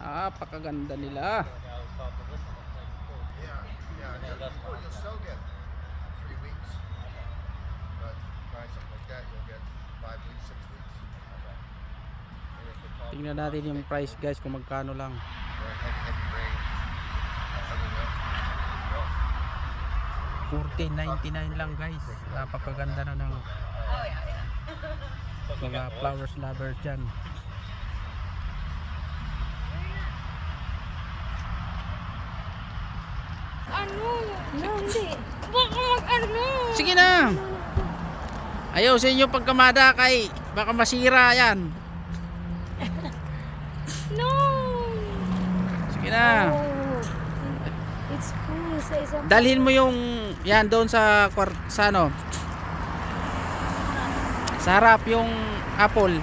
Napakaganda nila. Yeah, you'll still get 3 weeks, but buy something like that, you'll get 5 weeks, 6 weeks. And if the problem Tingnan natin yung price guys kung magkano lang. or heavy rain coming up, well, $14.99 lang guys. Napakaganda na ng mga flowers lovers dyan. Ano? No, hindi. Baka mag-ano? Sige na. Ayaw sa inyo pagkamada kay baka masira yan. No! Sige na. Oh, it's full sa isang... Dalhin mo yung yan doon sa sa ano. Sa harap yung apple.